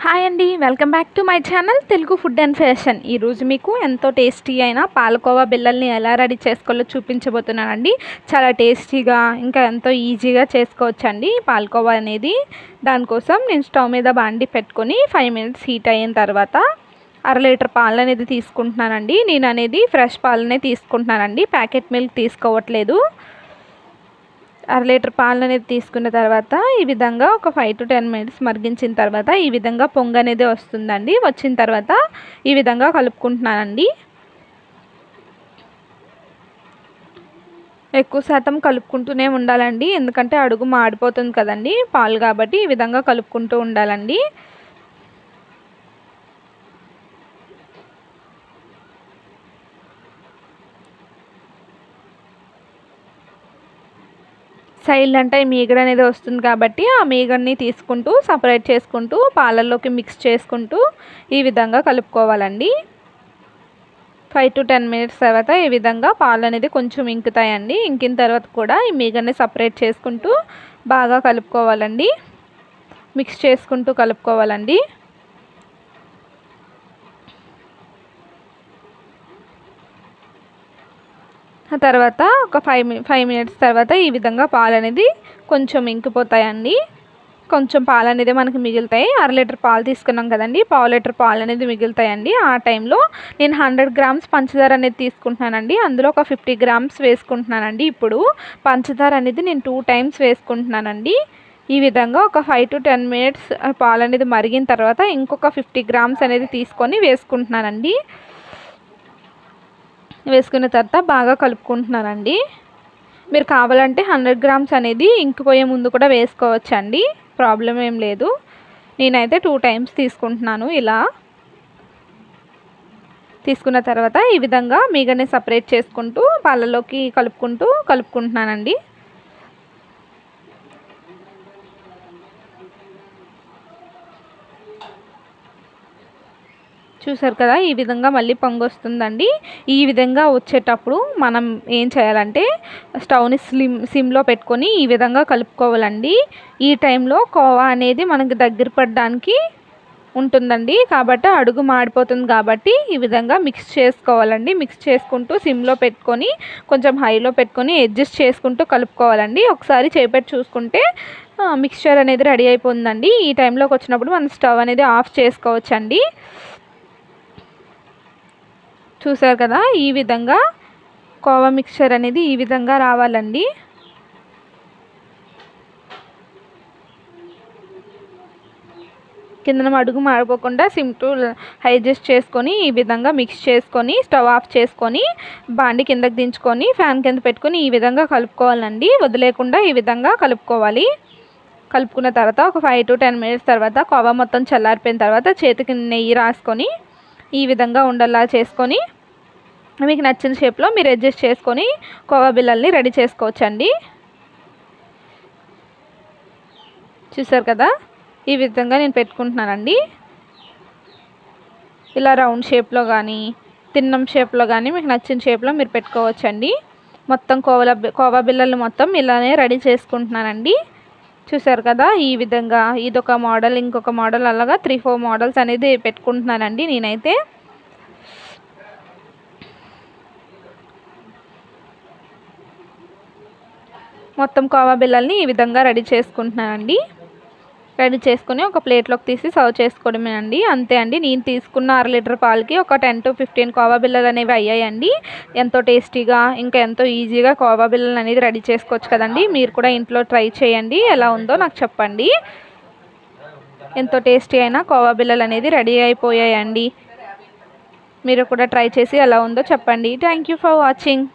Hi అండి, welcome back to my channel Telugu food and fashion. ఈరోజు మీకు ఎంతో టేస్టీ అయిన పాలకోవా బిళ్ళల్ని ఎలా రెడీ చేసుకోవాలో చూపించబోతున్నానండి. చాలా టేస్టీగా ఇంకా ఎంతో ఈజీగా చేసుకోవచ్చండి పాలకోవా అనేది. దానికోసం నేను స్టవ్ మీద బాండి పెట్టుకొని 5 మినిట్స్ హీట్ అయిన తర్వాత 1/2 లీటర్ పాలు అనేది తీసుకుంటున్నానండి. నేను అనేది ఫ్రెష్ పాలనే తీసుకుంటున్నానండి, ప్యాకెట్ మిల్క్ తీసుకోవట్లేదు. 1/2 లీటర్ పాలు అనేది తీసుకున్న తర్వాత ఈ విధంగా ఒక 5 to 10 మినిట్స్ మరిగించిన తర్వాత ఈ విధంగా పొంగు అనేది వస్తుందండి. వచ్చిన తర్వాత ఈ విధంగా కలుపుకుంటున్నానండి. ఎక్కువ శాతం కలుపుకుంటూనే ఉండాలండి, ఎందుకంటే అడుగు మాడిపోతుంది కదండి పాలు, కాబట్టి ఈ విధంగా కలుపుకుంటూ ఉండాలండి. సైడ్ అంటే మీగడ అనేది వస్తుంది కాబట్టి ఆ మీగడని తీసుకుంటూ సపరేట్ చేసుకుంటూ పాలల్లోకి మిక్స్ చేసుకుంటూ ఈ విధంగా కలుపుకోవాలండి. 5 to 10 మినిట్స్ తర్వాత ఈ విధంగా పాలు అనేది కొంచెం ఇంకుతాయండి. ఇంకిన తర్వాత కూడా ఈ మీగడని సపరేట్ చేసుకుంటూ బాగా కలుపుకోవాలండి, మిక్స్ చేసుకుంటూ కలుపుకోవాలండి. ఆ తర్వాత ఒక 5 మినిట్స్ తర్వాత ఈ విధంగా పాలు అనేది కొంచెం ఇంకిపోతాయండి. కొంచెం పాలు అనేది మనకి మిగులుతాయి. 1/2 లీటర్ పాలు తీసుకున్నాం కదండి, 1/2 లీటర్ పాలు అనేది మిగులుతాయండి. ఆ టైంలో నేను 100 గ్రామ్స్ పంచదార అనేది తీసుకుంటున్నానండి. అందులో ఒక 50 గ్రామ్స్ వేసుకుంటున్నానండి. ఇప్పుడు పంచదార అనేది నేను 2 టైమ్స్ వేసుకుంటున్నానండి. ఈ విధంగా ఒక 5 to 10 మినిట్స్ పాలు అనేది మరిగిన తర్వాత ఇంకొక 50 గ్రామ్స్ అనేది తీసుకొని వేసుకుంటున్నానండి. వేసుకున్న తర్వాత బాగా కలుపుకుంటున్నానండి. మీరు కావాలంటే 100 గ్రామ్స్ అనేది ఇంకిపోయే ముందు కూడా వేసుకోవచ్చండి, ప్రాబ్లం ఏం లేదు. నేనైతే 2 టైమ్స్ తీసుకుంటున్నాను. ఇలా తీసుకున్న తర్వాత ఈ విధంగా మీగడని సపరేట్ చేసుకుంటూ పాలలోకి కలుపుకుంటున్నానండి. చూసారు కదా, ఈ విధంగా మళ్ళీ పొంగు వస్తుందండి. ఈ విధంగా వచ్చేటప్పుడు మనం ఏం చేయాలంటే స్టవ్ని సిమ్లో పెట్టుకొని ఈ విధంగా కలుపుకోవాలండి. ఈ టైంలో కోవా అనేది మనకి దగ్గర పడడానికి ఉంటుందండి, కాబట్టి అడుగు మాడిపోతుంది. కాబట్టి ఈ విధంగా మిక్స్ చేసుకోవాలండి. మిక్స్ చేసుకుంటూ సిమ్లో పెట్టుకొని కొంచెం హైలో పెట్టుకొని అడ్జస్ట్ చేసుకుంటూ కలుపుకోవాలండి. ఒకసారి చేపెట్టి చూసుకుంటే మిక్స్చర్ అనేది రెడీ అయిపోతుందండి. ఈ టైంలోకి వచ్చినప్పుడు మనం స్టవ్ అనేది ఆఫ్ చేసుకోవచ్చండి. చూసారు కదా, ఈ విధంగా కోవా మిక్స్చర్ అనేది ఈ విధంగా రావాలండి. కిందన అడుగు మాడిపోకుండా సిమ్ టు హై అడ్జస్ట్ చేసుకొని ఈ విధంగా మిక్స్ చేసుకొని స్టవ్ ఆఫ్ చేసుకొని బాండి కిందకి దించుకొని ఫ్యాన్ కింద పెట్టుకొని ఈ విధంగా కలుపుకోవాలండి. వదిలేకుండా ఈ విధంగా కలుపుకోవాలి. కలుపుకున్న తర్వాత ఒక 5 to 10 మినిట్స్ తర్వాత కోవా మొత్తం చల్లారిపోయిన తర్వాత చేతికి నెయ్యి రాసుకొని ఈ విధంగా ఉండల్లా చేసుకొని మీకు నచ్చిన షేప్లో మీరు అడ్జస్ట్ చేసుకొని కోవా బిళ్ళల్ని రెడీ చేసుకోవచ్చండి. చూసారు కదా, ఈ విధంగా నేను పెట్టుకుంటున్నానండి. ఇలా రౌండ్ షేప్లో కానీ తిన్నం షేప్లో కానీ మీకు నచ్చిన షేప్లో మీరు పెట్టుకోవచ్చండి. మొత్తం కోవా బిళ్ళలు మొత్తం ఇలానే రెడీ చేసుకుంటున్నానండి. చూసారు కదా, ఈ విధంగా ఇదొక మోడల్, ఇంకొక మోడల్, అలాగా 3-4 మోడల్స్ అనేది పెట్టుకుంటున్నానండి నేనైతే. మొత్తం కోవా బిళ్ళల్ని ఈ విధంగా రెడీ చేసుకుంటున్నానండి. రెడీ చేసుకొని ఒక ప్లేట్లోకి తీసి సర్వ్ చేసుకోవడమేనండి, అంతే అండి. నేను తీసుకున్న 1/2 లీటర్ పాలకి ఒక 10 to 15 కోవా బిళ్ళలు అనేవి అయ్యాయండి. ఎంతో టేస్టీగా ఇంకా ఎంతో ఈజీగా కోవా బిళ్ళలు అనేది రెడీ చేసుకోవచ్చు కదండి. మీరు కూడా ఇంట్లో ట్రై చేయండి, ఎలా ఉందో నాకు చెప్పండి. ఎంతో టేస్టీ అయిన కోవా బిళ్ళలు అనేది రెడీ అయిపోయాయండి. మీరు కూడా ట్రై చేసి ఎలా ఉందో చెప్పండి. Thank you for watching.